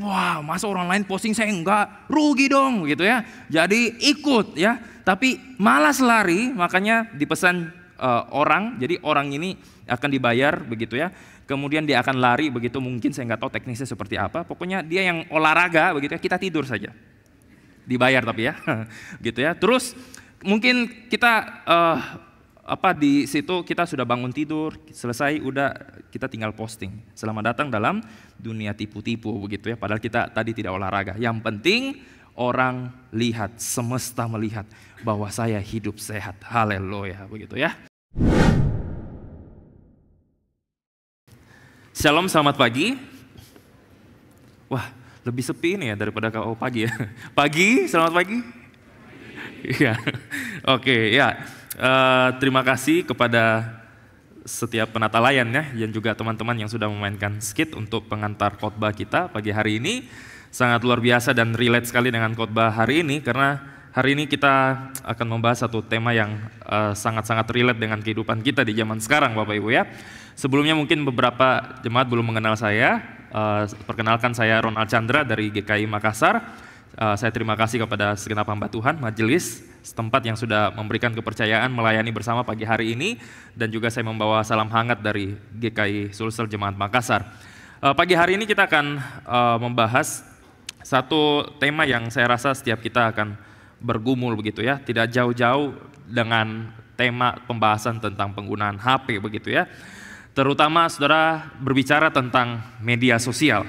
Wah, masa orang lain posting saya enggak, rugi dong gitu ya. Jadi ikut ya, tapi malas lari, makanya dipesan orang, jadi orang ini akan dibayar begitu ya. Kemudian dia akan lari begitu, mungkin saya nggak tahu teknisnya seperti apa. Pokoknya dia yang olahraga begitu ya, kita tidur saja. Dibayar tapi ya, gitu ya. Terus mungkin kita di situ kita sudah bangun tidur, selesai udah kita tinggal posting. Selamat datang dalam dunia tipu-tipu begitu ya. Padahal kita tadi tidak olahraga. Yang penting orang lihat, semesta melihat bahwa saya hidup sehat. Haleluya begitu ya. Shalom, selamat pagi. Wah, lebih sepi ini ya daripada kau pagi ya. Pagi, selamat pagi. Iya, oke ya. Terima kasih kepada setiap penata layan ya, dan juga teman-teman yang sudah memainkan skit untuk pengantar khotbah kita pagi hari ini. Sangat luar biasa dan relate sekali dengan khotbah hari ini, karena hari ini kita akan membahas satu tema yang sangat-sangat relate dengan kehidupan kita di zaman sekarang, Bapak Ibu ya. Sebelumnya mungkin beberapa jemaat belum mengenal saya. Perkenalkan, saya Ronald Chandra dari GKI Makassar. Saya terima kasih kepada segenap hamba Tuhan, majelis setempat yang sudah memberikan kepercayaan melayani bersama pagi hari ini, dan juga saya membawa salam hangat dari GKI Sulsel Jemaat Makassar. Pagi hari ini kita akan membahas satu tema yang saya rasa setiap kita akan bergumul begitu ya, tidak jauh-jauh dengan tema pembahasan tentang penggunaan HP begitu ya. Terutama saudara berbicara tentang media sosial.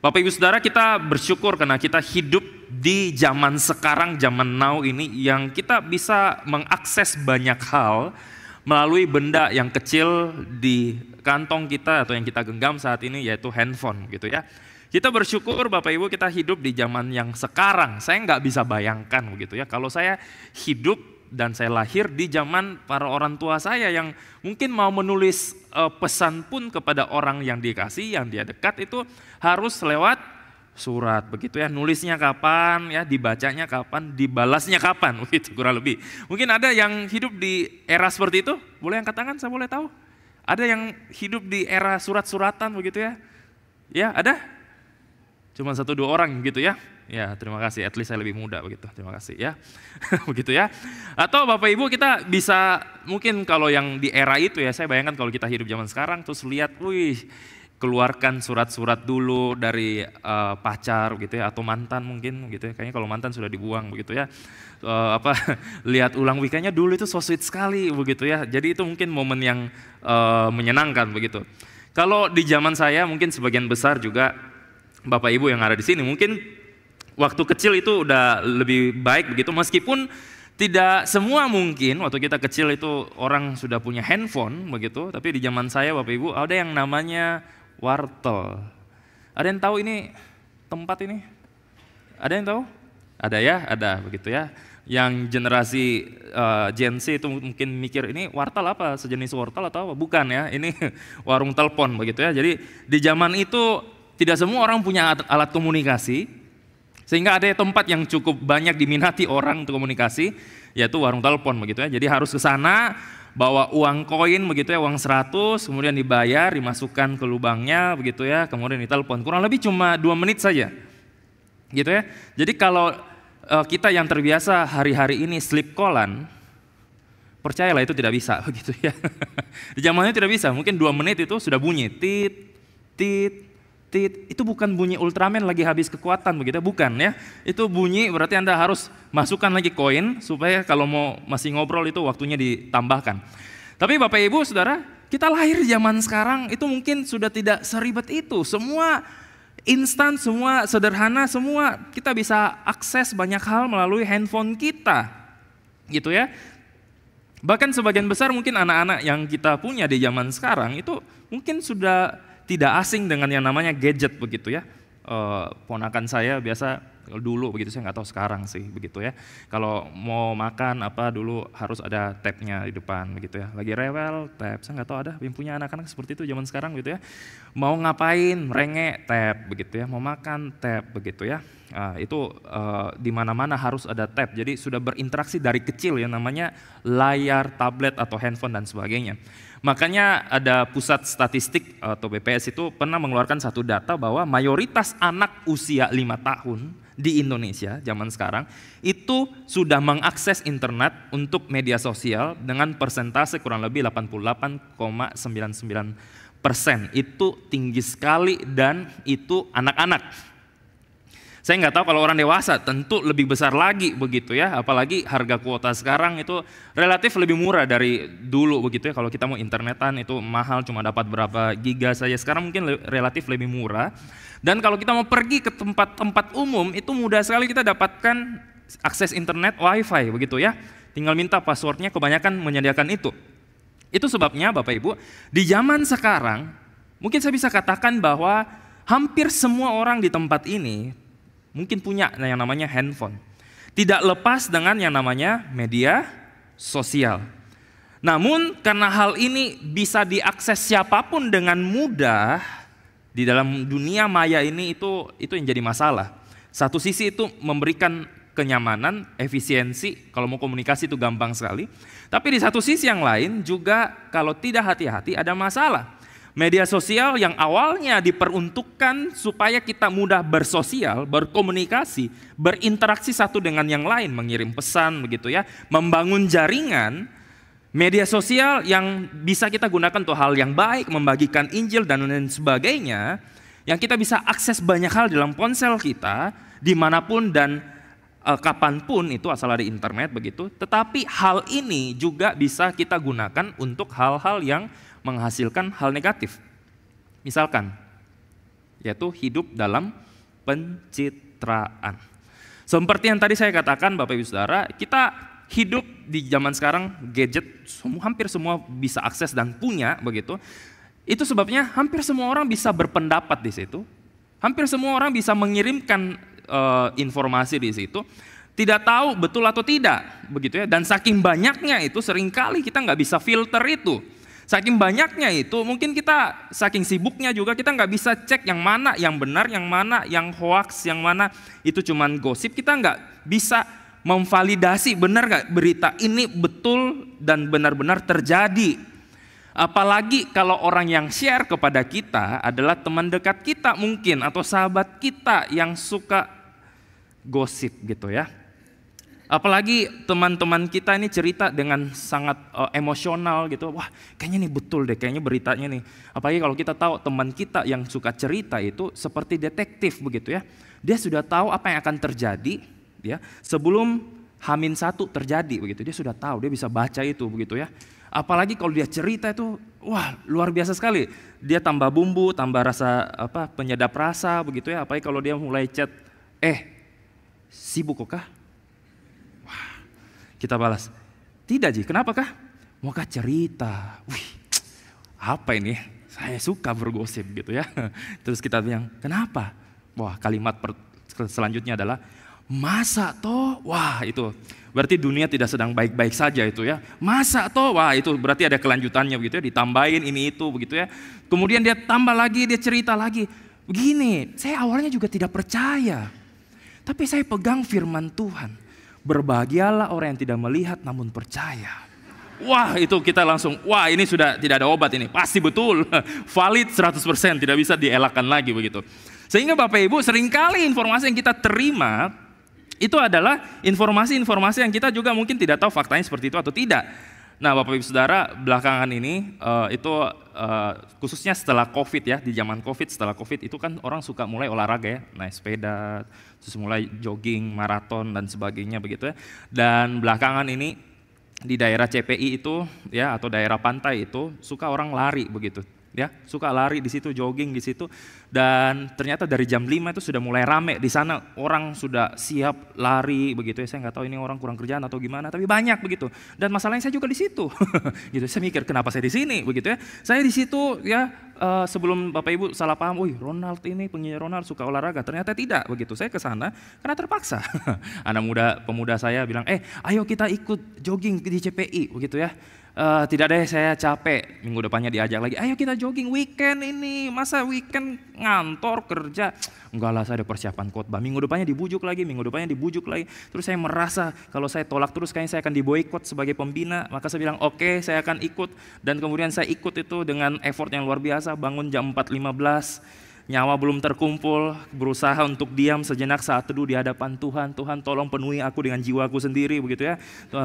Bapak Ibu Saudara, kita bersyukur karena kita hidup di zaman sekarang, zaman now ini, yang kita bisa mengakses banyak hal melalui benda yang kecil di kantong kita atau yang kita genggam saat ini, yaitu handphone gitu ya. Kita bersyukur Bapak Ibu, kita hidup di zaman yang sekarang. Saya nggak bisa bayangkan begitu ya, kalau saya hidup dan saya lahir di zaman para orang tua saya yang mungkin mau menulis pesan pun kepada orang yang dikasih, yang dia dekat, itu harus lewat surat begitu ya. Nulisnya kapan ya, dibacanya kapan, dibalasnya kapan, begitu kurang lebih. Mungkin ada yang hidup di era seperti itu, boleh angkat tangan, saya boleh tahu. Ada yang hidup di era surat-suratan begitu ya? Ya ada? Cuma 1-2 orang gitu ya. Ya, terima kasih, at least saya lebih muda begitu. Terima kasih ya. Begitu ya. Atau Bapak Ibu, kita bisa mungkin kalau yang di era itu ya, saya bayangkan kalau kita hidup zaman sekarang terus lihat, wih, keluarkan surat-surat dulu dari pacar gitu ya, atau mantan mungkin gitu ya. Kayaknya kalau mantan sudah dibuang begitu ya. Lihat ulang weekendnya dulu itu so sweet sekali begitu ya. Jadi itu mungkin momen yang menyenangkan begitu. Kalau di zaman saya mungkin sebagian besar juga Bapak Ibu yang ada di sini mungkin waktu kecil itu udah lebih baik begitu, meskipun tidak semua mungkin waktu kita kecil itu orang sudah punya handphone begitu, tapi di zaman saya Bapak Ibu ada yang namanya wartel. Ada yang tahu ini tempat ini? Ada yang tahu? Ada ya, ada begitu ya. Yang generasi Gen Z itu mungkin mikir ini wartel apa, sejenis wortel atau apa? Bukan ya, ini warung telepon begitu ya. Jadi di zaman itu tidak semua orang punya alat komunikasi, sehingga ada tempat yang cukup banyak diminati orang untuk komunikasi, yaitu warung telepon begitu ya. Jadi harus ke sana, bawa uang koin begitu ya, uang 100, kemudian dibayar, dimasukkan ke lubangnya begitu ya, kemudian ditelepon. Kurang lebih cuma 2 menit saja. Gitu ya. Jadi kalau kita yang terbiasa hari-hari ini sleep callan, percayalah itu tidak bisa begitu ya. Di zamannya tidak bisa, mungkin 2 menit itu sudah bunyi tit tit. Itu bukan bunyi Ultraman lagi habis kekuatan begitu, bukan ya. Itu bunyi berarti Anda harus masukkan lagi koin supaya kalau mau masih ngobrol itu waktunya ditambahkan. Tapi Bapak Ibu Saudara, kita lahir zaman sekarang itu mungkin sudah tidak seribet itu. Semua instan, semua sederhana, semua kita bisa akses banyak hal melalui handphone kita. Gitu ya. Bahkan sebagian besar mungkin anak-anak yang kita punya di zaman sekarang itu mungkin sudah tidak asing dengan yang namanya gadget begitu ya. Ponakan saya biasa dulu begitu, saya nggak tahu sekarang sih begitu ya. Kalau mau makan apa dulu harus ada tabnya di depan begitu ya. Lagi rewel tab, saya nggak tahu ada yang punya anak-anak seperti itu zaman sekarang gitu ya. Mau ngapain merengek tab begitu ya, mau makan tab begitu ya. Itu di mana-mana harus ada tab. Jadi sudah berinteraksi dari kecil ya, namanya layar, tablet atau handphone dan sebagainya. Makanya ada pusat statistik atau BPS itu pernah mengeluarkan satu data bahwa mayoritas anak usia 5 tahun di Indonesia zaman sekarang itu sudah mengakses internet untuk media sosial dengan persentase kurang lebih 88,99%. Itu tinggi sekali dan itu anak-anak. Saya nggak tahu kalau orang dewasa tentu lebih besar lagi begitu ya, apalagi harga kuota sekarang itu relatif lebih murah dari dulu begitu ya. Kalau kita mau internetan itu mahal, cuma dapat berapa giga saja, sekarang mungkin relatif lebih murah. Dan kalau kita mau pergi ke tempat-tempat umum itu mudah sekali kita dapatkan akses internet wifi begitu ya, tinggal minta passwordnya, kebanyakan menyediakan itu. Itu sebabnya Bapak Ibu, di zaman sekarang mungkin saya bisa katakan bahwa hampir semua orang di tempat ini mungkin punya yang namanya handphone. Tidak lepas dengan yang namanya media sosial. Namun karena hal ini bisa diakses siapapun dengan mudah di dalam dunia maya ini, itu yang jadi masalah. Satu sisi itu memberikan kenyamanan, efisiensi, kalau mau komunikasi itu gampang sekali. Tapi di satu sisi yang lain juga kalau tidak hati-hati ada masalah. Media sosial yang awalnya diperuntukkan supaya kita mudah bersosial, berkomunikasi, berinteraksi satu dengan yang lain, mengirim pesan begitu ya, membangun jaringan. Media sosial yang bisa kita gunakan untuk hal yang baik, membagikan Injil dan lain sebagainya, yang kita bisa akses banyak hal dalam ponsel kita, dimanapun dan kapanpun itu asal ada internet begitu. Tetapi hal ini juga bisa kita gunakan untuk hal-hal yang menghasilkan hal negatif. Misalkan, yaitu hidup dalam pencitraan. Seperti yang tadi saya katakan Bapak Ibu Saudara, kita hidup di zaman sekarang gadget hampir semua bisa akses dan punya begitu. Itu sebabnya hampir semua orang bisa berpendapat di situ. Hampir semua orang bisa mengirimkan informasi di situ. Tidak tahu betul atau tidak begitu ya. Dan saking banyaknya itu seringkali kita nggak bisa filter itu. Saking banyaknya itu mungkin kita saking sibuknya juga kita nggak bisa cek yang mana yang benar, yang mana yang hoax, yang mana itu cuman gosip. Kita nggak bisa memvalidasi benar nggak berita ini betul dan benar-benar terjadi. Apalagi kalau orang yang share kepada kita adalah teman dekat kita mungkin atau sahabat kita yang suka gosip gitu ya. Apalagi teman-teman kita ini cerita dengan sangat emosional gitu. Wah, kayaknya nih betul deh, kayaknya beritanya nih. Apalagi kalau kita tahu teman kita yang suka cerita itu seperti detektif begitu ya. Dia sudah tahu apa yang akan terjadi ya sebelum H-1 terjadi begitu. Dia sudah tahu, dia bisa baca itu begitu ya. Apalagi kalau dia cerita itu, wah luar biasa sekali. Dia tambah bumbu, tambah rasa penyedap rasa begitu ya. Apalagi kalau dia mulai chat, sibuk kah? Kita balas, tidak Ji, kenapa kah? Maukah cerita? Wih, apa ini? Saya suka bergosip gitu ya. Terus kita bilang, kenapa? Wah, kalimat selanjutnya adalah, masa toh? Wah itu, berarti dunia tidak sedang baik-baik saja itu ya. Masa toh? Wah itu berarti ada kelanjutannya begitu ya, ditambahin ini itu begitu ya. Kemudian dia tambah lagi, dia cerita lagi. Begini, saya awalnya juga tidak percaya. Tapi saya pegang firman Tuhan. Berbahagialah orang yang tidak melihat namun percaya. Wah itu kita langsung, wah ini sudah tidak ada obat ini, pasti betul, valid 100%, tidak bisa dielakkan lagi begitu. Sehingga Bapak Ibu seringkali informasi yang kita terima itu adalah informasi-informasi yang kita juga mungkin tidak tahu faktanya seperti itu atau tidak. Nah Bapak Ibu Saudara, belakangan ini khususnya setelah COVID ya, di zaman COVID, setelah COVID itu kan orang suka mulai olahraga ya, naik sepeda, terus mulai jogging, maraton dan sebagainya begitu ya. Dan belakangan ini di daerah CPI itu ya atau daerah pantai itu suka orang lari begitu. ya, suka lari di situ, jogging di situ. Dan ternyata dari jam 5 itu sudah mulai rame di sana, orang sudah siap lari begitu ya. Saya nggak tahu ini orang kurang kerjaan atau gimana, tapi banyak begitu. Dan masalahnya saya juga di situ. Gitu. Saya mikir kenapa saya di sini begitu ya. Saya di situ ya, sebelum Bapak Ibu salah paham, "Wih, Ronald ini penyanyi Ronald suka olahraga." Ternyata tidak begitu. Saya ke sana karena terpaksa. Pemuda saya bilang, "Ayo kita ikut jogging di CPI," begitu ya. Tidak deh, saya capek. Minggu depannya diajak lagi, "Ayo kita jogging weekend ini, masa weekend ngantor kerja?" Enggak lah, saya ada persiapan khotbah. Minggu depannya dibujuk lagi. Terus saya merasa kalau saya tolak terus kayaknya saya akan diboikot sebagai pembina. Maka saya bilang, "Oke, saya akan ikut." Dan kemudian saya ikut itu dengan effort yang luar biasa, bangun jam 4.15. Nyawa belum terkumpul, berusaha untuk diam sejenak saat teduh di hadapan Tuhan. Tuhan, tolong penuhi aku dengan jiwaku sendiri begitu ya.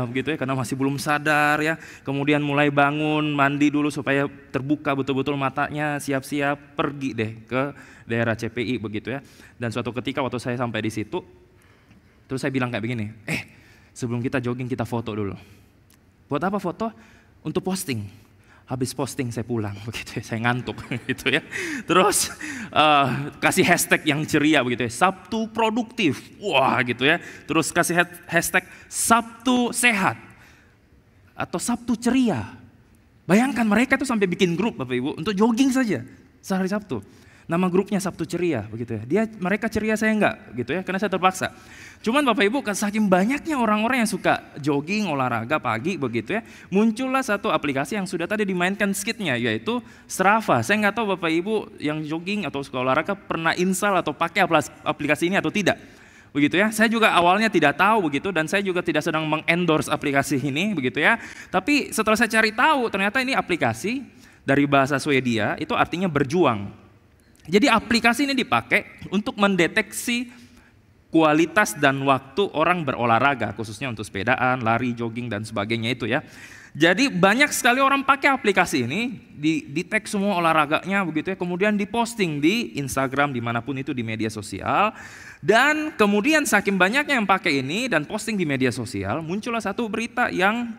Begitu ya, karena masih belum sadar ya. Kemudian mulai bangun, mandi dulu supaya terbuka betul-betul matanya, siap-siap pergi deh ke daerah CPI begitu ya. Dan suatu ketika waktu saya sampai di situ, terus saya bilang kayak begini, sebelum kita jogging kita foto dulu. Buat apa foto? Untuk posting. Habis posting saya pulang begitu ya, saya ngantuk gitu ya. Terus kasih hashtag yang ceria begitu ya, Sabtu produktif, wah gitu ya. Terus kasih hashtag Sabtu sehat atau Sabtu ceria. Bayangkan mereka tuh sampai bikin grup Bapak Ibu untuk jogging saja sehari Sabtu. Nama grupnya Sabtu Ceria begitu ya. Mereka ceria, saya enggak gitu ya, karena saya terpaksa. Cuman Bapak Ibu, saking banyaknya orang-orang yang suka jogging, olahraga pagi begitu ya, muncullah satu aplikasi yang sudah tadi dimainkan skitnya, yaitu Strava. Saya nggak tahu Bapak Ibu yang jogging atau suka olahraga pernah install atau pakai aplikasi ini atau tidak. Begitu ya. Saya juga awalnya tidak tahu begitu, dan saya juga tidak sedang mengendorse aplikasi ini begitu ya. Tapi setelah saya cari tahu, ternyata ini aplikasi dari bahasa Swedia, itu artinya berjuang. Jadi aplikasi ini dipakai untuk mendeteksi kualitas dan waktu orang berolahraga, khususnya untuk sepedaan, lari, jogging dan sebagainya itu ya. Jadi banyak sekali orang pakai aplikasi ini, di tag semua olahraganya begitu ya, kemudian diposting di Instagram, dimanapun itu di media sosial. Dan kemudian saking banyaknya yang pakai ini dan posting di media sosial, muncullah satu berita yang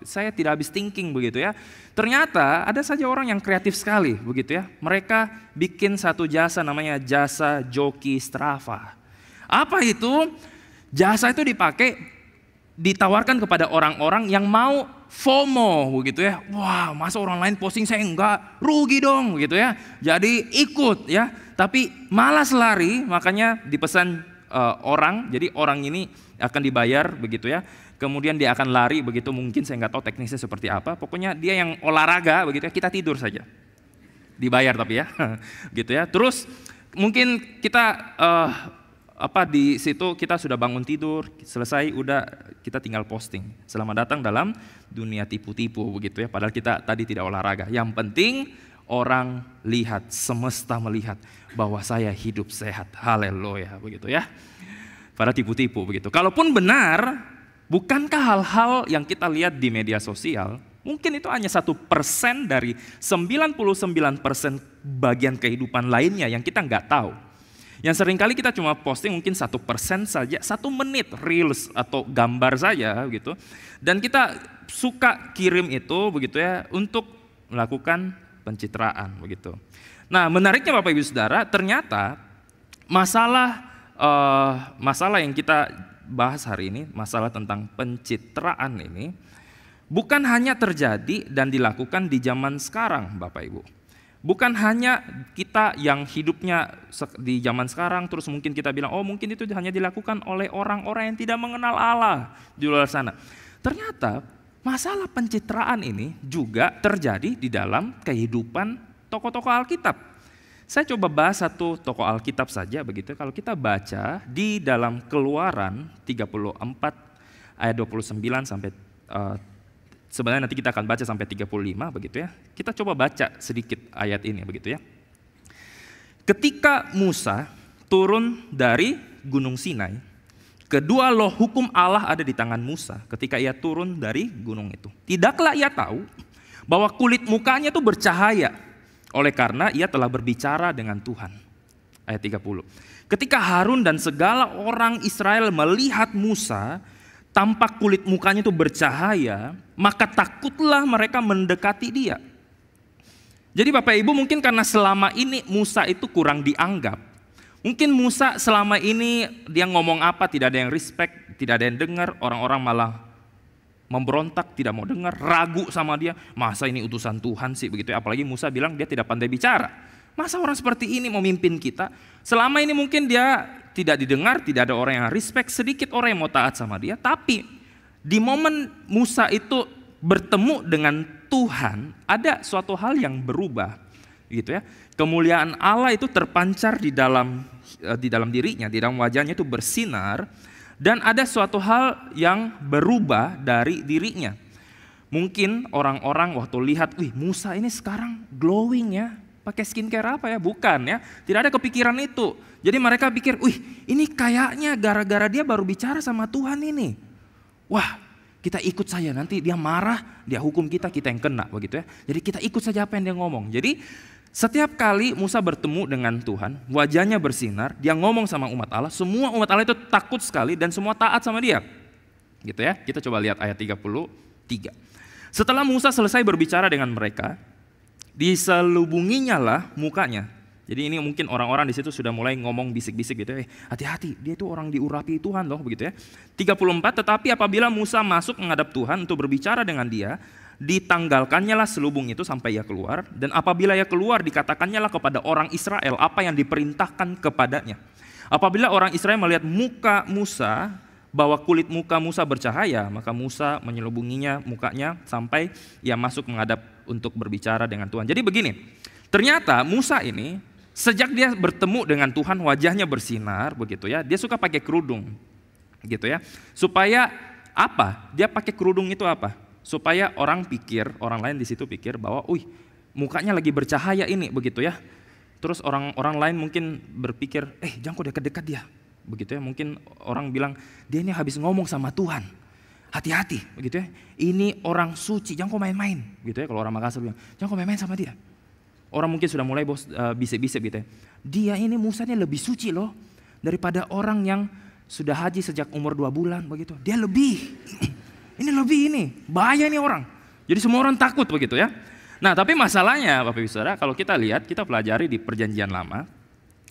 saya tidak habis thinking begitu ya. Ternyata ada saja orang yang kreatif sekali begitu ya. Mereka bikin satu jasa namanya jasa joki Strava. Apa itu? Jasa itu ditawarkan kepada orang-orang yang mau FOMO begitu ya. Wah, masa orang lain posting saya enggak, rugi dong gitu ya. Jadi ikut ya. Tapi malas lari, makanya dipesan orang. Jadi orang ini akan dibayar begitu ya. Kemudian dia akan lari begitu, mungkin saya nggak tahu teknisnya seperti apa. Pokoknya dia yang olahraga begitu ya, kita tidur saja. Dibayar tapi ya. Gitu ya. Terus mungkin kita di situ kita sudah bangun tidur, selesai udah kita tinggal posting. Selamat datang dalam dunia tipu-tipu begitu ya. Padahal kita tadi tidak olahraga. Yang penting orang lihat, semesta melihat bahwa saya hidup sehat. Haleluya begitu ya. Pada tipu-tipu begitu. Kalaupun benar, bukankah hal-hal yang kita lihat di media sosial mungkin itu hanya 1% dari 99% bagian kehidupan lainnya yang kita nggak tahu. Yang seringkali kita cuma posting mungkin 1% saja, 1 menit reels atau gambar saja gitu. Dan kita suka kirim itu begitu ya untuk melakukan pencitraan begitu. Nah, menariknya Bapak Ibu Saudara, ternyata masalah yang kita bahas hari ini, masalah tentang pencitraan ini bukan hanya terjadi dan dilakukan di zaman sekarang Bapak Ibu. Bukan hanya kita yang hidupnya di zaman sekarang terus mungkin kita bilang, oh mungkin itu hanya dilakukan oleh orang-orang yang tidak mengenal Allah di luar sana. Ternyata masalah pencitraan ini juga terjadi di dalam kehidupan tokoh-tokoh Alkitab. Saya coba bahas satu tokoh Alkitab saja begitu. Kalau kita baca di dalam Keluaran 34 ayat 29 sampai sebenarnya nanti kita akan baca sampai 35 begitu ya. Kita coba baca sedikit ayat ini begitu ya. Ketika Musa turun dari Gunung Sinai, kedua loh hukum Allah ada di tangan Musa ketika ia turun dari gunung itu. Tidaklah ia tahu bahwa kulit mukanya itu bercahaya oleh karena ia telah berbicara dengan Tuhan. Ayat 30. Ketika Harun dan segala orang Israel melihat Musa, tampak kulit mukanya itu bercahaya, maka takutlah mereka mendekati dia. Jadi Bapak Ibu mungkin karena selama ini Musa itu kurang dianggap. Mungkin Musa selama ini dia ngomong apa tidak ada yang respect, tidak ada yang dengar, orang-orang malah memberontak, tidak mau dengar, ragu sama dia. Masa ini utusan Tuhan sih begitu ya. Apalagi Musa bilang dia tidak pandai bicara. Masa orang seperti ini mau mimpin kita? Selama ini mungkin dia tidak didengar, tidak ada orang yang respect, sedikit orang yang mau taat sama dia. Tapi di momen Musa itu bertemu dengan Tuhan, ada suatu hal yang berubah, gitu ya. Kemuliaan Allah itu terpancar di dalam dirinya, di dalam wajahnya itu bersinar, dan ada suatu hal yang berubah dari dirinya. Mungkin orang-orang waktu lihat, wih Musa ini sekarang glowing ya, pakai skincare apa ya? Bukan ya, tidak ada kepikiran itu. Jadi mereka pikir, wih ini kayaknya gara-gara dia baru bicara sama Tuhan ini. Wah, kita ikut saja, nanti dia marah, dia hukum kita yang kena begitu ya. Jadi kita ikut saja apa yang dia ngomong. Jadi setiap kali Musa bertemu dengan Tuhan, wajahnya bersinar, dia ngomong sama umat Allah, semua umat Allah itu takut sekali dan semua taat sama dia. Gitu ya. Kita coba lihat ayat 33. Setelah Musa selesai berbicara dengan mereka, diselubunginya lah mukanya. Jadi ini mungkin orang-orang di situ sudah mulai ngomong bisik-bisik gitu, hati-hati, dia itu orang diurapi Tuhan loh begitu ya. 34, tetapi apabila Musa masuk menghadap Tuhan untuk berbicara dengan dia, ditanggalkannya lah selubung itu sampai ia keluar, dan apabila ia keluar dikatakannya lah kepada orang Israel apa yang diperintahkan kepadanya. Apabila orang Israel melihat muka Musa, bahwa kulit muka Musa bercahaya, maka Musa menyelubunginya mukanya sampai ia masuk menghadap untuk berbicara dengan Tuhan. Jadi begini, ternyata Musa ini sejak dia bertemu dengan Tuhan wajahnya bersinar begitu ya. Dia suka pakai kerudung gitu ya. Supaya apa? Dia pakai kerudung itu apa? Supaya orang lain di situ pikir bahwa mukanya lagi bercahaya ini begitu ya. Terus orang lain mungkin berpikir, jangan kok dekat-dekat dia. Begitu ya, mungkin orang bilang dia ini habis ngomong sama Tuhan, hati-hati begitu ya, ini orang suci, jangan kau main-main gitu ya. Kalau orang Makassar bilang jangan kau main-main sama dia, orang mungkin sudah mulai bisik-bisik gitu ya, dia ini Musa ini lebih suci loh daripada orang yang sudah haji sejak umur 2 bulan begitu, dia lebih ini bahaya nih orang, jadi semua orang takut begitu ya. Nah tapi masalahnya Bapak Ibu Saudara, kalau kita lihat, kita pelajari di Perjanjian Lama.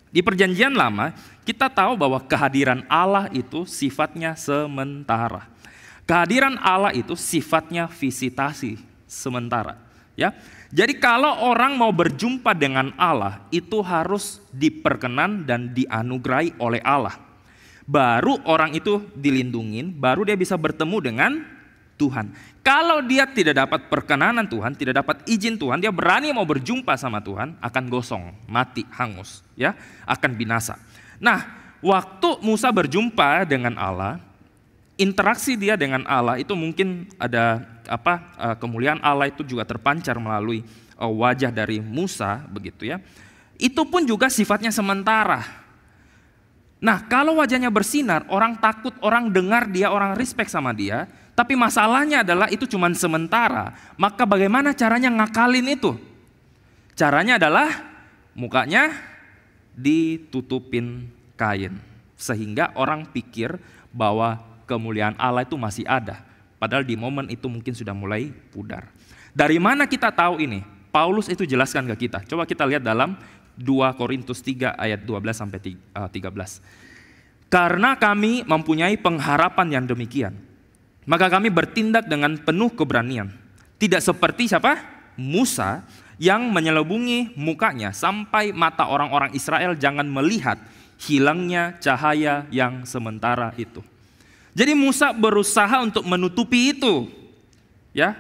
Di Perjanjian Lama kita tahu bahwa kehadiran Allah itu sifatnya sementara. Kehadiran Allah itu sifatnya visitasi sementara, ya. Jadi kalau orang mau berjumpa dengan Allah itu harus diperkenan dan dianugerahi oleh Allah. Baru orang itu dilindungin, baru dia bisa bertemu dengan Tuhan. Kalau dia tidak dapat perkenanan Tuhan, tidak dapat izin Tuhan, dia berani mau berjumpa sama Tuhan, akan gosong, mati, hangus, ya, akan binasa. Nah, waktu Musa berjumpa dengan Allah, interaksi dia dengan Allah itu mungkin ada kemuliaan Allah itu juga terpancar melalui wajah dari Musa begitu ya. Itu pun juga sifatnya sementara. Nah, kalau wajahnya bersinar, orang takut, orang dengar dia, orang respect sama dia. Tapi masalahnya adalah itu cuma sementara. Maka bagaimana caranya ngakalin itu? Caranya adalah mukanya ditutupin kain. Sehingga orang pikir bahwa kemuliaan Allah itu masih ada. Padahal di momen itu mungkin sudah mulai pudar. Dari mana kita tahu ini? Paulus itu jelaskan ke kita. Coba kita lihat dalam 2 Korintus 3 ayat 12 sampai 13. Karena kami mempunyai pengharapan yang demikian, maka kami bertindak dengan penuh keberanian. Tidak seperti siapa? Musa yang menyelubungi mukanya sampai mata orang-orang Israel jangan melihat hilangnya cahaya yang sementara itu. Jadi Musa berusaha untuk menutupi itu, ya,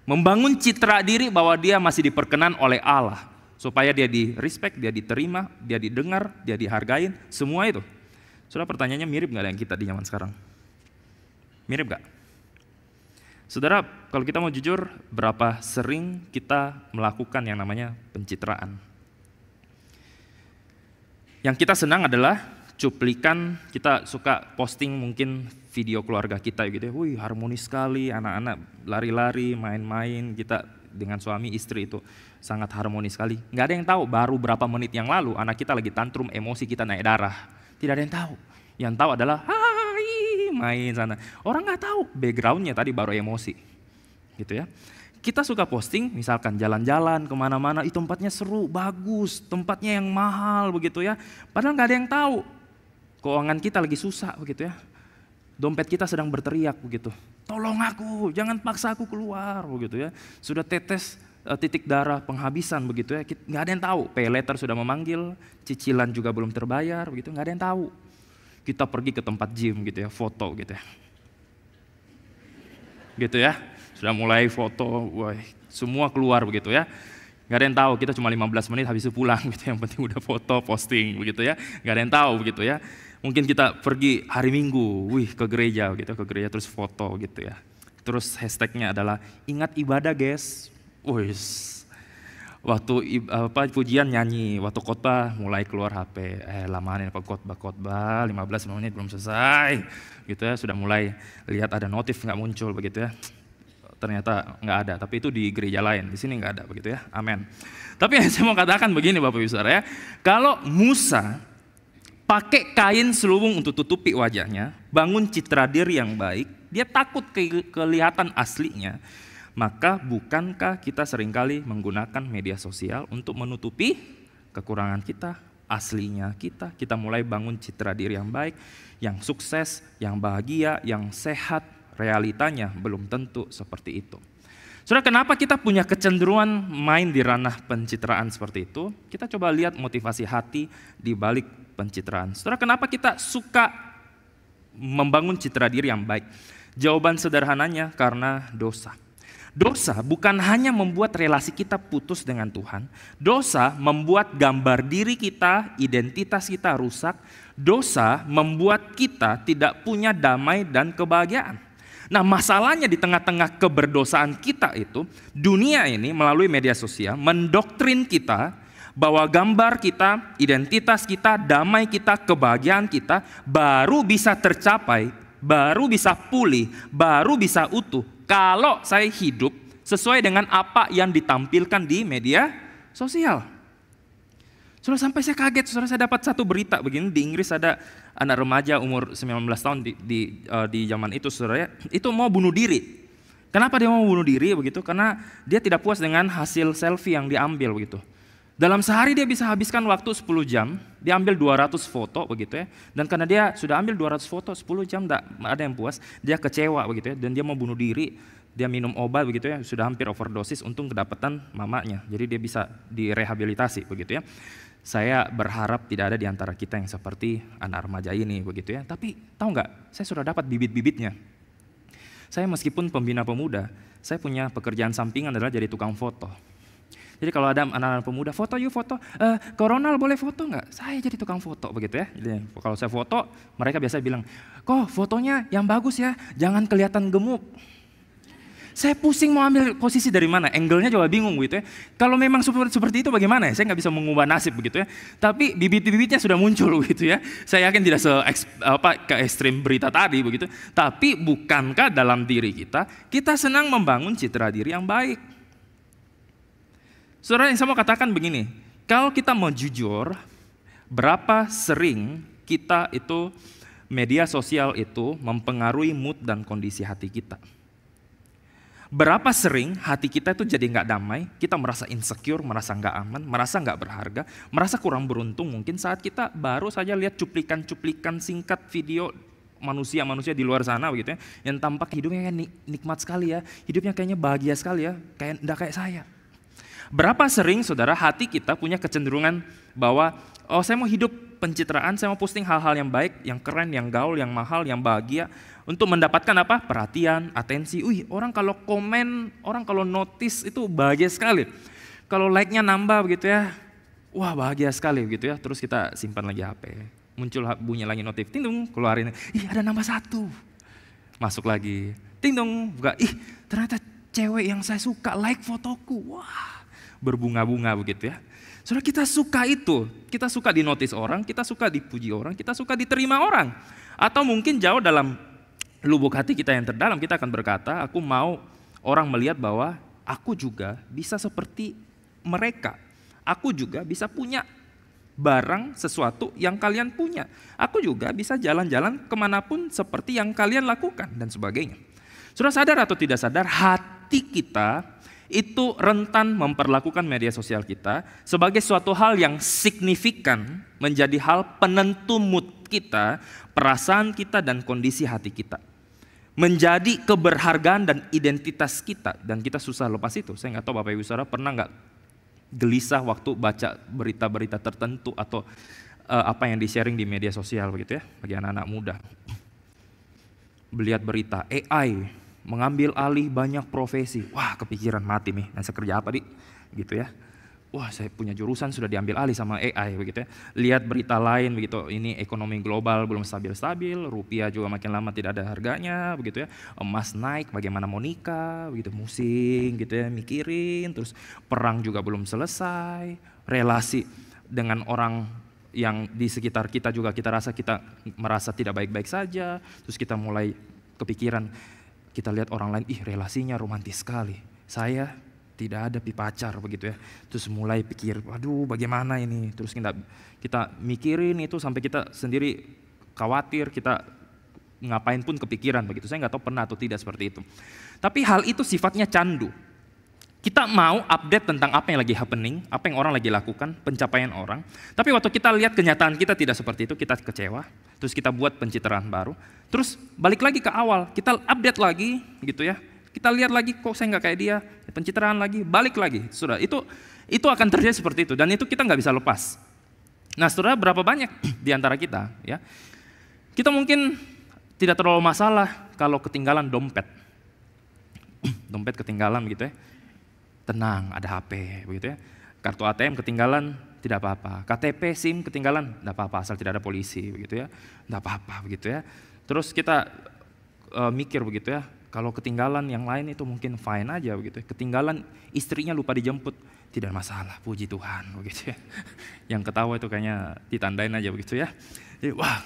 membangun citra diri bahwa dia masih diperkenan oleh Allah, supaya dia di-respect, dia diterima, dia didengar, dia dihargain, semua itu. Saudara, pertanyaannya mirip nggak dengan kita di zaman sekarang? Mirip nggak? Saudara, kalau kita mau jujur, berapa sering kita melakukan yang namanya pencitraan? Yang kita senang adalah cuplikan, kita suka posting mungkin video keluarga kita gitu ya, wih harmonis sekali, anak-anak lari-lari, main-main, kita dengan suami istri itu sangat harmonis sekali. Nggak ada yang tahu baru berapa menit yang lalu anak kita lagi tantrum, emosi kita naik darah. Tidak ada yang tahu. Yang tahu adalah main sana. Orang nggak tahu backgroundnya tadi baru emosi, gitu ya. kita suka posting misalkan jalan-jalan kemana-mana, tempatnya seru, bagus, tempatnya yang mahal begitu ya. Padahal nggak ada yang tahu keuangan kita lagi susah begitu ya. Dompet kita sedang berteriak begitu, tolong aku, jangan paksa aku keluar begitu ya. Sudah tetes titik darah penghabisan begitu ya, nggak ada yang tahu. Pay letter sudah memanggil, cicilan juga belum terbayar begitu, nggak ada yang tahu. Kita pergi ke tempat gym gitu ya, foto gitu ya. Gitu ya, sudah mulai foto, wah, semua keluar begitu ya. Nggak ada yang tahu, kita cuma 15 menit habis itu pulang gitu, yang penting udah foto, posting begitu ya. Nggak ada yang tahu begitu ya. Mungkin kita pergi hari Minggu, ke gereja gitu, ke gereja terus foto gitu ya. Terus hashtagnya adalah ingat ibadah guys. Waktu pujian nyanyi, waktu khotbah mulai keluar HP. Lamaan apa khotbah 15 menit belum selesai. Gitu ya, sudah mulai lihat ada notif nggak muncul begitu ya. Ternyata nggak ada, tapi itu di gereja lain, di sini nggak ada begitu ya. Amin. Tapi yang saya mau katakan begini Bapak Ibu Saudara ya, kalau Musa pakai kain selubung untuk tutupi wajahnya, bangun citra diri yang baik, dia takut kelihatan aslinya, maka bukankah kita seringkali menggunakan media sosial untuk menutupi kekurangan kita, aslinya kita mulai bangun citra diri yang baik, yang sukses, yang bahagia, yang sehat, realitanya belum tentu seperti itu. Saudara, kenapa kita punya kecenderungan main di ranah pencitraan seperti itu? Kita coba lihat motivasi hati di balik pencitraan. Saudara, kenapa kita suka membangun citra diri yang baik? Jawaban sederhananya karena dosa. Dosa bukan hanya membuat relasi kita putus dengan Tuhan. Dosa membuat gambar diri kita, identitas kita rusak. Dosa membuat kita tidak punya damai dan kebahagiaan. Nah, masalahnya di tengah-tengah keberdosaan kita itu, dunia ini melalui media sosial mendoktrin kita bahwa gambar kita, identitas kita, damai kita, kebahagiaan kita baru bisa tercapai, baru bisa pulih, baru bisa utuh kalau saya hidup sesuai dengan apa yang ditampilkan di media sosial. Saudara, sampai saya kaget, saudara, saya dapat satu berita begini, di Inggris ada anak remaja umur 19 tahun di zaman itu, saudara, itu mau bunuh diri. Kenapa dia mau bunuh diri begitu? Karena dia tidak puas dengan hasil selfie yang diambil begitu. Dalam sehari dia bisa habiskan waktu 10 jam, dia ambil 200 foto begitu ya. Dan karena dia sudah ambil 200 foto 10 jam tidak ada yang puas, dia kecewa begitu ya, dan dia mau bunuh diri. Dia minum obat begitu ya, sudah hampir overdosis, untung kedapatan mamanya. Jadi dia bisa direhabilitasi begitu ya. Saya berharap tidak ada di antara kita yang seperti anak remaja ini begitu ya. Tapi tahu nggak, saya sudah dapat bibit-bibitnya. Saya meskipun pembina pemuda, saya punya pekerjaan sampingan adalah jadi tukang foto. Jadi kalau ada anak-anak pemuda, foto yuk foto, Koronal boleh foto nggak? Saya jadi tukang foto begitu ya. Jadi, kalau saya foto, mereka biasa bilang, kok fotonya yang bagus ya, jangan kelihatan gemuk. Saya pusing mau ambil posisi dari mana, angle-nya juga bingung gitu ya. Kalau memang seperti itu bagaimana ya, saya nggak bisa mengubah nasib begitu ya. Tapi bibit-bibitnya sudah muncul gitu ya. Saya yakin tidak ke ekstrim berita tadi begitu. Tapi bukankah dalam diri kita senang membangun citra diri yang baik? Saudara, yang saya mau katakan begini, kalau kita mau jujur, berapa sering kita itu, media sosial itu mempengaruhi mood dan kondisi hati kita? Berapa sering hati kita itu jadi nggak damai, kita merasa insecure, merasa nggak aman, merasa nggak berharga, merasa kurang beruntung mungkin saat kita baru saja lihat cuplikan-cuplikan singkat video manusia-manusia di luar sana begitu ya, yang tampak hidupnya kayak nikmat sekali ya, hidupnya kayaknya bahagia sekali ya, nggak kayak saya. Berapa sering saudara hati kita punya kecenderungan bahwa saya mau hidup pencitraan, saya mau posting hal-hal yang baik, yang keren, yang gaul, yang mahal, yang bahagia untuk mendapatkan apa? Perhatian, atensi. Orang kalau komen, orang kalau notice itu bahagia sekali. Kalau like-nya nambah begitu ya, wah bahagia sekali begitu ya. Terus kita simpan lagi HP. Muncul bunyi lagi notif, ting dong, keluarin. Ada nambah 1. Masuk lagi. Ting dong, buka. Ternyata cewek yang saya suka like fotoku. Wah. Berbunga-bunga begitu ya. Saudara, kita suka itu, kita suka dinotis orang, kita suka dipuji orang, kita suka diterima orang. Atau mungkin jauh dalam lubuk hati kita yang terdalam, kita akan berkata, aku mau orang melihat bahwa aku juga bisa seperti mereka. Aku juga bisa punya barang sesuatu yang kalian punya. Aku juga bisa jalan-jalan kemanapun seperti yang kalian lakukan dan sebagainya. Saudara, sadar atau tidak sadar, hati kita itu rentan memperlakukan media sosial kita sebagai suatu hal yang signifikan, menjadi hal penentu mood kita, perasaan kita, dan kondisi hati kita. Menjadi keberhargaan dan identitas kita, dan kita susah lepas itu. Saya nggak tahu Bapak Ibu Saudara pernah nggak gelisah waktu baca berita-berita tertentu atau apa yang di-sharing di media sosial begitu ya, bagi anak-anak muda. Melihat berita AI mengambil alih banyak profesi. Wah, kepikiran mati nih, saya kerja apa gitu ya. Wah, saya punya jurusan sudah diambil alih sama AI begitu ya. Lihat berita lain begitu, ini ekonomi global belum stabil-stabil, rupiah juga makin lama tidak ada harganya begitu ya. Emas naik, bagaimana mau nikah begitu, musing gitu ya, mikirin, terus perang juga belum selesai, relasi dengan orang yang di sekitar kita juga kita merasa tidak baik-baik saja, terus kita mulai kepikiran, kita lihat orang lain, relasinya romantis sekali, saya tidak ada pacar begitu ya. Terus mulai pikir, waduh bagaimana ini, terus kita mikirin itu sampai kita sendiri khawatir, kita ngapain pun kepikiran begitu. Saya nggak tahu pernah atau tidak seperti itu. Tapi hal itu sifatnya candu. Kita mau update tentang apa yang lagi happening, apa yang orang lagi lakukan, pencapaian orang. Tapi waktu kita lihat kenyataan kita tidak seperti itu, kita kecewa. Terus kita buat pencitraan baru. Terus balik lagi ke awal, kita update lagi gitu ya. Kita lihat lagi, kok saya nggak kayak dia, pencitraan lagi, balik lagi. Saudara, itu akan terjadi seperti itu, dan itu kita nggak bisa lepas. Nah, saudara, berapa banyak di antara kita ya, kita mungkin tidak terlalu masalah kalau ketinggalan dompet. Dompet ketinggalan gitu ya. Tenang, ada HP begitu ya. Kartu ATM ketinggalan, tidak apa-apa. KTP, SIM ketinggalan, tidak apa-apa asal tidak ada polisi begitu ya. Tidak apa-apa begitu ya. Terus kita mikir begitu ya, kalau ketinggalan yang lain itu mungkin fine aja begitu ya. Ketinggalan istrinya lupa dijemput, tidak masalah, puji Tuhan begitu ya. Yang ketawa itu kayaknya ditandain aja begitu ya. Jadi, wah,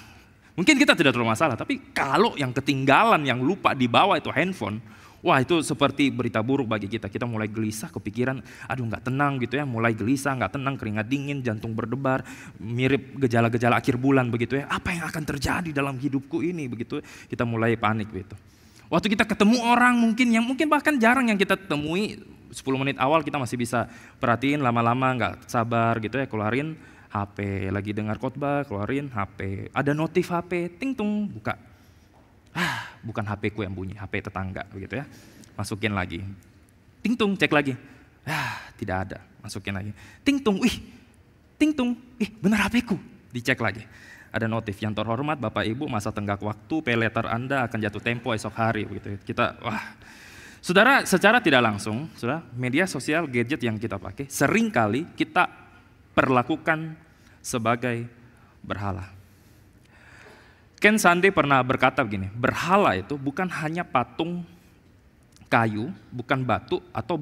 mungkin kita tidak terlalu masalah, tapi kalau yang ketinggalan, yang lupa dibawa itu handphone, wah itu seperti berita buruk bagi kita. Kita mulai gelisah, kepikiran, aduh nggak tenang gitu ya, mulai gelisah, nggak tenang, keringat dingin, jantung berdebar, mirip gejala-gejala akhir bulan begitu ya. Apa yang akan terjadi dalam hidupku ini begitu? Kita mulai panik gitu. Waktu kita ketemu orang mungkin bahkan jarang yang kita temui, 10 menit awal kita masih bisa perhatiin, lama-lama nggak sabar gitu ya, keluarin HP, lagi dengar khotbah, keluarin HP, ada notif HP, ting tung, buka. Bukan HP ku yang bunyi, HP tetangga begitu ya. Masukin lagi. Ting tung, cek lagi. Tidak ada, masukin lagi. Ting tung, benar HP ku. Dicek lagi. Ada notif, yang terhormat Bapak Ibu, masa tenggak waktu pay letter Anda akan jatuh tempo esok hari begitu. Kita Saudara, secara tidak langsung, saudara, media sosial, gadget yang kita pakai seringkali kita perlakukan sebagai berhala. Ken Sande pernah berkata begini, berhala itu bukan hanya patung kayu, bukan batu atau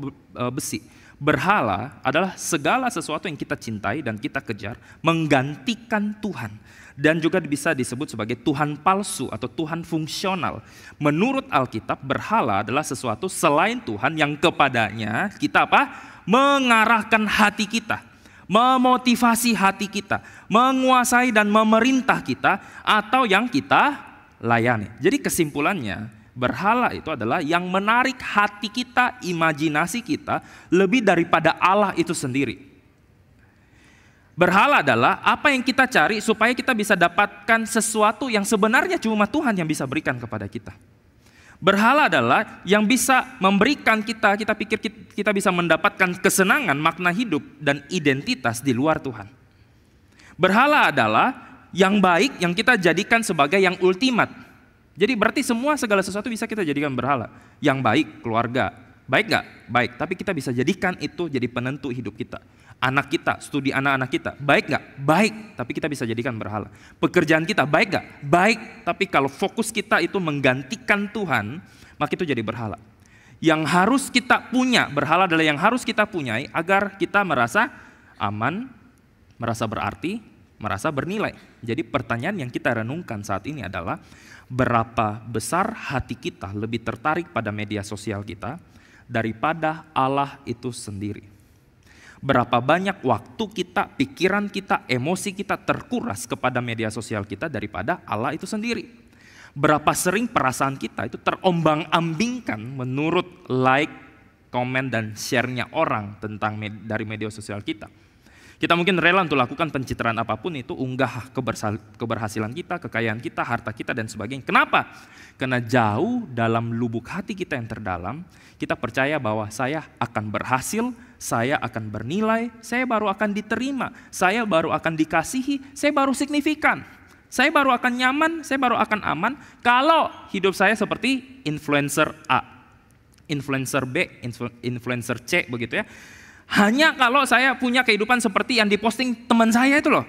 besi. Berhala adalah segala sesuatu yang kita cintai dan kita kejar menggantikan Tuhan. Dan juga bisa disebut sebagai Tuhan palsu atau Tuhan fungsional. Menurut Alkitab, berhala adalah sesuatu selain Tuhan yang kepadanya kita mengarahkan hati kita. Memotivasi hati kita, menguasai dan memerintah kita, atau yang kita layani. Jadi kesimpulannya, berhala itu adalah yang menarik hati kita, imajinasi kita, lebih daripada Allah itu sendiri. Berhala adalah apa yang kita cari supaya kita bisa dapatkan sesuatu yang sebenarnya cuma Tuhan yang bisa berikan kepada kita. Berhala adalah yang bisa memberikan kita pikir kita bisa mendapatkan kesenangan, makna hidup, dan identitas di luar Tuhan. Berhala adalah yang baik yang kita jadikan sebagai yang ultimat. Jadi berarti segala sesuatu bisa kita jadikan berhala. Yang baik, keluarga, baik nggak? Baik, tapi kita bisa jadikan itu jadi penentu hidup kita. Anak kita, studi anak-anak kita, baik nggak? Baik, tapi kita bisa jadikan berhala. Pekerjaan kita, baik nggak? Baik, tapi kalau fokus kita itu menggantikan Tuhan, maka itu jadi berhala. Yang harus kita punya, berhala adalah yang harus kita punyai agar kita merasa aman, merasa berarti, merasa bernilai. Jadi pertanyaan yang kita renungkan saat ini adalah, berapa besar hati kita lebih tertarik pada media sosial kita daripada Allah itu sendiri? Berapa banyak waktu kita, pikiran kita, emosi kita terkuras kepada media sosial kita daripada Allah itu sendiri? Berapa sering perasaan kita itu terombang-ambingkan menurut like, komen dan share-nya orang tentang dari media sosial kita. Kita mungkin rela untuk lakukan pencitraan apapun itu, unggah keberhasilan kita, kekayaan kita, harta kita, dan sebagainya. Kenapa? Karena jauh dalam lubuk hati kita yang terdalam, kita percaya bahwa saya akan berhasil, saya akan bernilai, saya baru akan diterima, saya baru akan dikasihi, saya baru signifikan, saya baru akan nyaman, saya baru akan aman kalau hidup saya seperti influencer A, influencer B, influencer C, begitu ya. Hanya kalau saya punya kehidupan seperti yang diposting teman saya itu loh,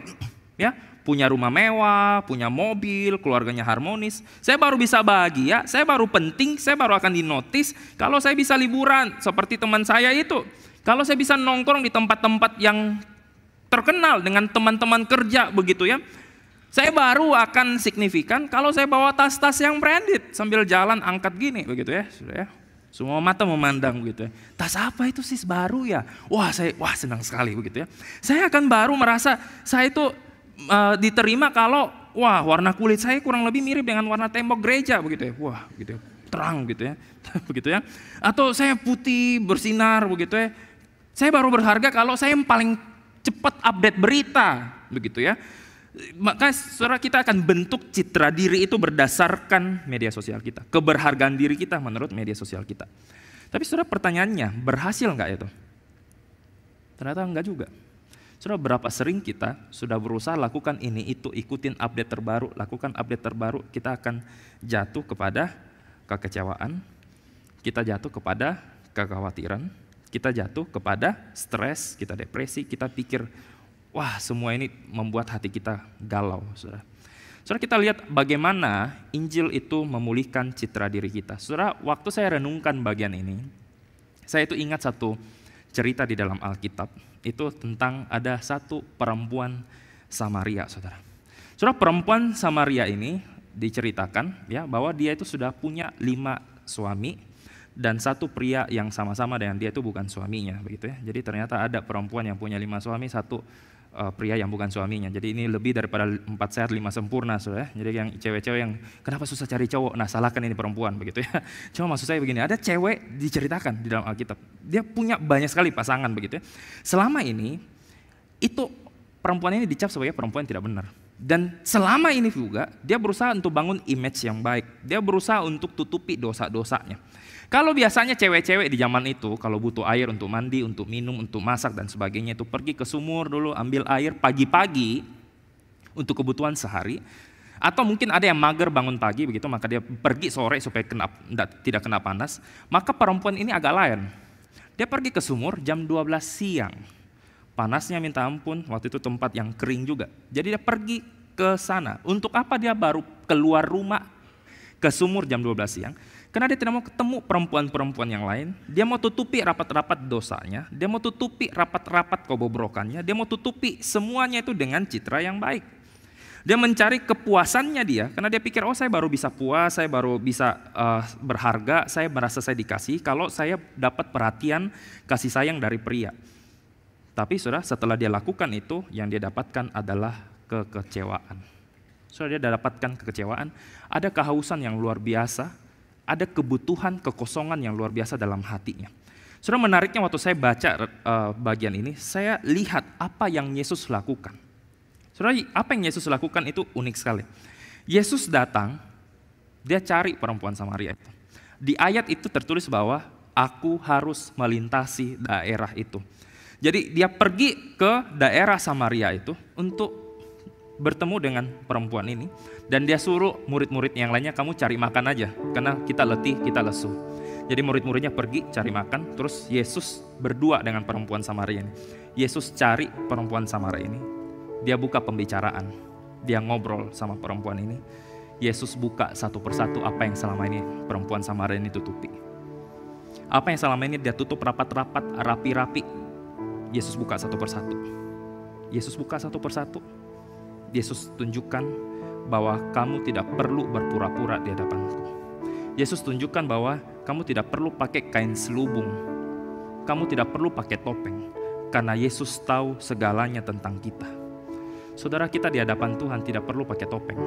ya, punya rumah mewah, punya mobil, keluarganya harmonis, saya baru bisa bahagia, saya baru penting, saya baru akan dinotis kalau saya bisa liburan seperti teman saya itu. Kalau saya bisa nongkrong di tempat-tempat yang terkenal dengan teman-teman kerja begitu ya. Saya baru akan signifikan kalau saya bawa tas-tas yang branded sambil jalan angkat gini begitu ya, sudah ya. Semua mata memandang begitu ya. Tas apa itu sis baru ya? Wah senang sekali begitu ya. Saya akan baru merasa saya itu diterima kalau warna kulit saya kurang lebih mirip dengan warna tembok gereja begitu ya. Wah gitu ya, terang gitu ya. Begitu ya. Atau saya putih bersinar begitu ya. Saya baru berharga kalau saya yang paling cepat update berita begitu ya. Maka saudara, kita akan bentuk citra diri itu berdasarkan media sosial kita. Keberhargaan diri kita menurut media sosial kita. Tapi saudara, pertanyaannya, berhasil nggak itu? Ternyata enggak juga. Saudara, berapa sering kita sudah berusaha lakukan ini itu, ikutin update terbaru, lakukan update terbaru, kita akan jatuh kepada kekecewaan, kita jatuh kepada kekhawatiran, kita jatuh kepada stres, kita depresi, kita pikir, wah semua ini membuat hati kita galau. Saudara, kita lihat bagaimana Injil itu memulihkan citra diri kita. Saudara, waktu saya renungkan bagian ini, saya itu ingat satu cerita di dalam Alkitab. Itu tentang ada satu perempuan Samaria, saudara. Saudara, perempuan Samaria ini diceritakan ya bahwa dia itu sudah punya 5 suami dan satu pria yang sama-sama dengan dia itu bukan suaminya, begitu ya. Jadi ternyata ada perempuan yang punya 5 suami, satu pria yang bukan suaminya. Jadi ini lebih daripada 4 sehat 5 sempurna, saudara. Jadi yang cewek-cewek yang kenapa susah cari cowok, nah salahkan ini perempuan begitu ya. Cuma maksud saya begini, ada cewek diceritakan di dalam Alkitab, dia punya banyak sekali pasangan begitu ya. Selama ini itu perempuan ini dicap sebagai perempuan yang tidak benar. Dan selama ini juga dia berusaha untuk bangun image yang baik. Dia berusaha untuk tutupi dosa-dosanya. Kalau biasanya cewek-cewek di zaman itu kalau butuh air untuk mandi, untuk minum, untuk masak dan sebagainya itu pergi ke sumur dulu ambil air pagi-pagi untuk kebutuhan sehari. Atau mungkin ada yang mager bangun pagi begitu, maka dia pergi sore supaya tidak kena panas. Maka perempuan ini agak lain. Dia pergi ke sumur jam 12 siang. Panasnya minta ampun, waktu itu tempat yang kering juga. Jadi dia pergi ke sana. Untuk apa dia baru keluar rumah ke sumur jam 12 siang? Karena dia tidak mau ketemu perempuan-perempuan yang lain. Dia mau tutupi rapat-rapat dosanya. Dia mau tutupi rapat-rapat kebobrokannya. Dia mau tutupi semuanya itu dengan citra yang baik. Dia mencari kepuasannya dia. Karena dia pikir, oh saya baru bisa puas, saya baru bisa berharga, saya merasa saya dikasih kalau saya dapat perhatian, kasih sayang dari pria. Tapi saudara, setelah dia lakukan itu, yang dia dapatkan adalah kekecewaan. Saudara, dia dapatkan kekecewaan, ada kehausan yang luar biasa, ada kebutuhan, kekosongan yang luar biasa dalam hatinya. Saudara, menariknya waktu saya baca bagian ini, saya lihat apa yang Yesus lakukan. Saudara, apa yang Yesus lakukan itu unik sekali. Yesus datang, dia cari perempuan Samaria itu. Di ayat itu tertulis bahwa aku harus melintasi daerah itu. Jadi dia pergi ke daerah Samaria itu untuk bertemu dengan perempuan ini. Dan dia suruh murid-murid yang lainnya, kamu cari makan aja, karena kita letih, kita lesu. Jadi murid-muridnya pergi cari makan, terus Yesus berdua dengan perempuan Samaria ini. Yesus cari perempuan Samaria ini, dia buka pembicaraan, dia ngobrol sama perempuan ini. Yesus buka satu persatu apa yang selama ini perempuan Samaria ini tutupi. Apa yang selama ini dia tutup rapat-rapat, rapi-rapi, Yesus buka satu persatu. Yesus buka satu persatu. Yesus tunjukkan bahwa kamu tidak perlu berpura-pura di hadapanku. Yesus tunjukkan bahwa kamu tidak perlu pakai kain selubung. Kamu tidak perlu pakai topeng. Karena Yesus tahu segalanya tentang kita. Saudara, kita di hadapan Tuhan tidak perlu pakai topeng.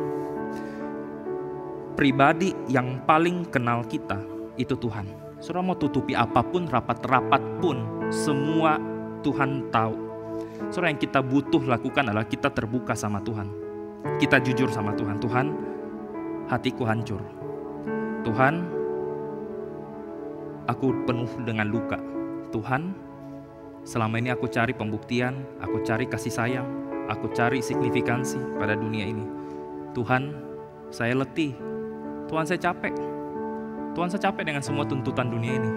Pribadi yang paling kenal kita itu Tuhan. Saudara mau tutupi apapun, rapat-rapat pun, semua Tuhan tahu. Saudara, yang kita butuh lakukan adalah kita terbuka sama Tuhan. Kita jujur sama Tuhan. Tuhan, hatiku hancur. Tuhan, aku penuh dengan luka. Tuhan, selama ini aku cari pembuktian, aku cari kasih sayang, aku cari signifikansi pada dunia ini. Tuhan, saya letih. Tuhan, saya capek. Tuhan, saya capek dengan semua tuntutan dunia ini.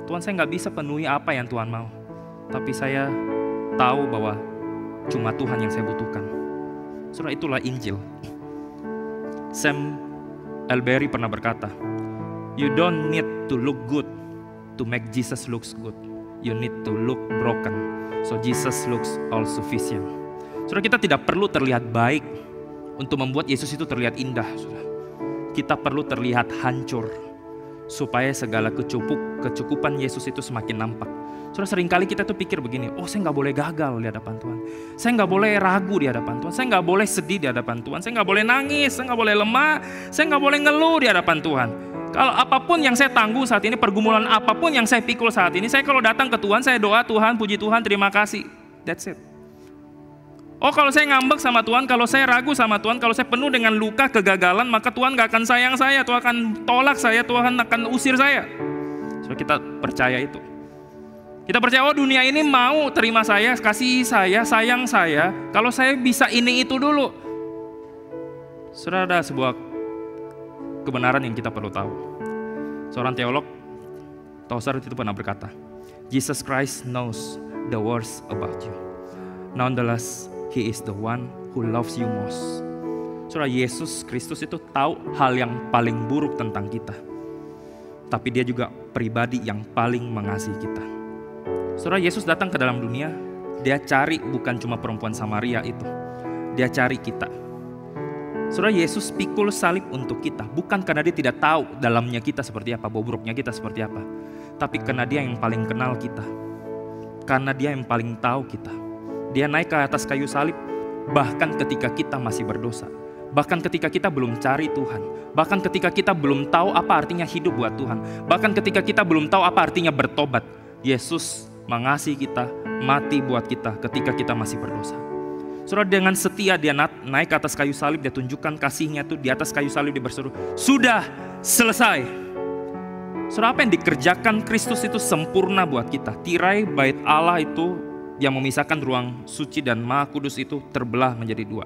Tuhan, saya nggak bisa penuhi apa yang Tuhan mau. Tapi saya tahu bahwa cuma Tuhan yang saya butuhkan. Saudara, itulah Injil. Sam Alberry pernah berkata, "You don't need to look good to make Jesus looks good. You need to look broken, so Jesus looks all sufficient." Saudara, kita tidak perlu terlihat baik untuk membuat Yesus itu terlihat indah. Saudara. Kita perlu terlihat hancur supaya segala kecukupan Yesus itu semakin nampak. Saudara, seringkali kita tuh pikir begini, oh saya nggak boleh gagal di hadapan Tuhan. Saya nggak boleh ragu di hadapan Tuhan. Saya nggak boleh sedih di hadapan Tuhan. Saya nggak boleh nangis, saya nggak boleh lemah. Saya nggak boleh ngeluh di hadapan Tuhan. Kalau apapun yang saya tangguh saat ini, pergumulan apapun yang saya pikul saat ini, saya kalau datang ke Tuhan, saya doa, Tuhan, puji Tuhan, terima kasih. That's it. Oh, kalau saya ngambek sama Tuhan, kalau saya ragu sama Tuhan, kalau saya penuh dengan luka, kegagalan, maka Tuhan gak akan sayang saya, Tuhan akan tolak saya, Tuhan akan usir saya. So, kita percaya itu. Kita percaya, oh dunia ini mau terima saya, kasih saya, sayang saya, kalau saya bisa ini itu dulu. Saudara, ada sebuah kebenaran yang kita perlu tahu. Seorang teolog, Tozer itu pernah berkata, Jesus Christ knows the worst about you. Nonetheless, He is the one who loves you most. Saudara, Yesus Kristus itu tahu hal yang paling buruk tentang kita. Tapi dia juga pribadi yang paling mengasihi kita. Saudara, Yesus datang ke dalam dunia, dia cari bukan cuma perempuan Samaria itu. Dia cari kita. Saudara, Yesus pikul salib untuk kita. Bukan karena dia tidak tahu dalamnya kita seperti apa, bobroknya kita seperti apa. Tapi karena dia yang paling kenal kita. Karena dia yang paling tahu kita. Dia naik ke atas kayu salib, bahkan ketika kita masih berdosa. Bahkan ketika kita belum cari Tuhan. Bahkan ketika kita belum tahu apa artinya hidup buat Tuhan. Bahkan ketika kita belum tahu apa artinya bertobat. Yesus mengasihi kita, mati buat kita ketika kita masih berdosa. Saudara, dengan setia dia naik ke atas kayu salib, dia tunjukkan kasihnya tuh di atas kayu salib, dia berseru, sudah selesai. Saudara, apa yang dikerjakan Kristus itu sempurna buat kita. Tirai bait Allah itu yang memisahkan ruang suci dan maha kudus itu terbelah menjadi dua.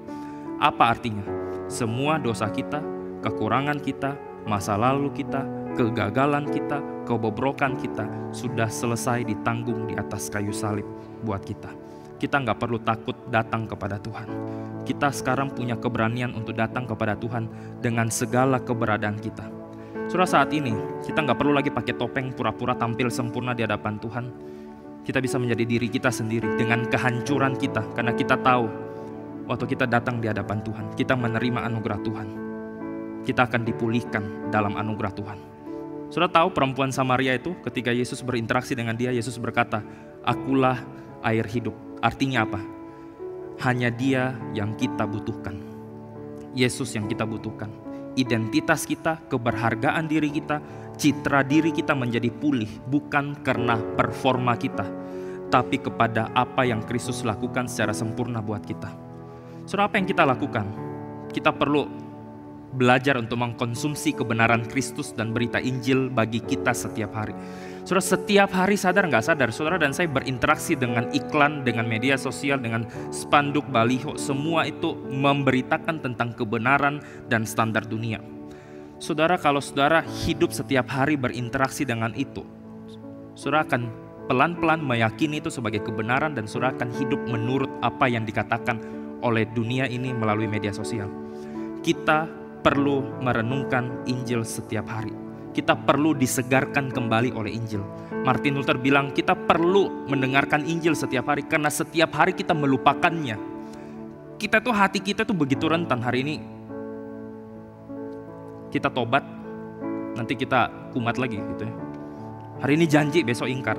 Apa artinya? Semua dosa kita, kekurangan kita, masa lalu kita, kegagalan kita, kebobrokan kita sudah selesai ditanggung di atas kayu salib buat kita. Kita nggak perlu takut datang kepada Tuhan. Kita sekarang punya keberanian untuk datang kepada Tuhan dengan segala keberadaan kita. Saudara, saat ini kita nggak perlu lagi pakai topeng pura-pura tampil sempurna di hadapan Tuhan. Kita bisa menjadi diri kita sendiri dengan kehancuran kita. Karena kita tahu waktu kita datang di hadapan Tuhan, kita menerima anugerah Tuhan. Kita akan dipulihkan dalam anugerah Tuhan. Saudara tahu perempuan Samaria itu ketika Yesus berinteraksi dengan dia, Yesus berkata, akulah air hidup. Artinya apa? Hanya dia yang kita butuhkan. Yesus yang kita butuhkan. Identitas kita, keberhargaan diri kita, citra diri kita menjadi pulih bukan karena performa kita, tapi kepada apa yang Kristus lakukan secara sempurna buat kita. Saudara, apa yang kita lakukan? Kita perlu belajar untuk mengkonsumsi kebenaran Kristus dan berita Injil bagi kita setiap hari. Saudara, setiap hari sadar nggak sadar, saudara dan saya berinteraksi dengan iklan, dengan media sosial, dengan spanduk, baliho, semua itu memberitakan tentang kebenaran dan standar dunia. Saudara, kalau saudara hidup setiap hari berinteraksi dengan itu, saudara akan pelan-pelan meyakini itu sebagai kebenaran dan saudara akan hidup menurut apa yang dikatakan oleh dunia ini melalui media sosial. Kita perlu merenungkan Injil setiap hari. Kita perlu disegarkan kembali oleh Injil. Martin Luther bilang kita perlu mendengarkan Injil setiap hari karena setiap hari kita melupakannya. Kita tuh hati kita tuh begitu rentan. Hari ini kita tobat, nanti kita kumat lagi gitu ya. Hari ini janji, besok ingkar.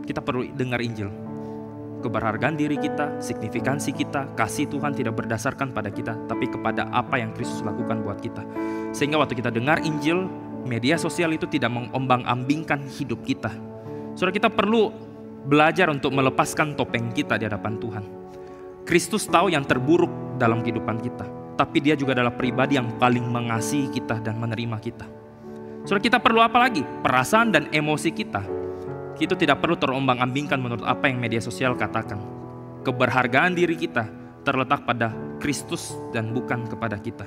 Kita perlu dengar Injil. Keberhargaan diri kita, signifikansi kita, kasih Tuhan tidak berdasarkan pada kita, tapi kepada apa yang Kristus lakukan buat kita. Sehingga waktu kita dengar Injil, media sosial itu tidak mengombang-ambingkan hidup kita. Saudara, kita perlu belajar untuk melepaskan topeng kita di hadapan Tuhan. Kristus tahu yang terburuk dalam kehidupan kita, tapi dia juga adalah pribadi yang paling mengasihi kita dan menerima kita. Saudara, kita perlu apa lagi? Perasaan dan emosi kita itu tidak perlu terombang-ambingkan menurut apa yang media sosial katakan. Keberhargaan diri kita terletak pada Kristus dan bukan kepada kita.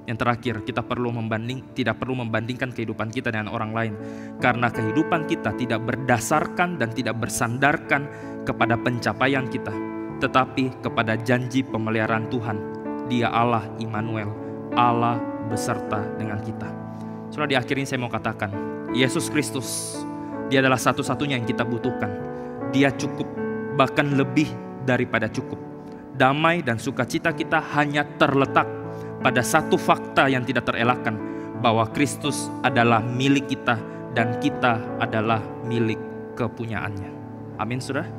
Yang terakhir, kita tidak perlu membandingkan kehidupan kita dengan orang lain, karena kehidupan kita tidak berdasarkan dan tidak bersandarkan kepada pencapaian kita, tetapi kepada janji pemeliharaan Tuhan. Dia Allah Immanuel, Allah beserta dengan kita. Saudara, di akhir ini saya mau katakan, Yesus Kristus, dia adalah satu-satunya yang kita butuhkan. Dia cukup, bahkan lebih daripada cukup. Damai dan sukacita kita hanya terletak pada satu fakta yang tidak terelakkan, bahwa Kristus adalah milik kita dan kita adalah milik kepunyaannya. Amin, saudara.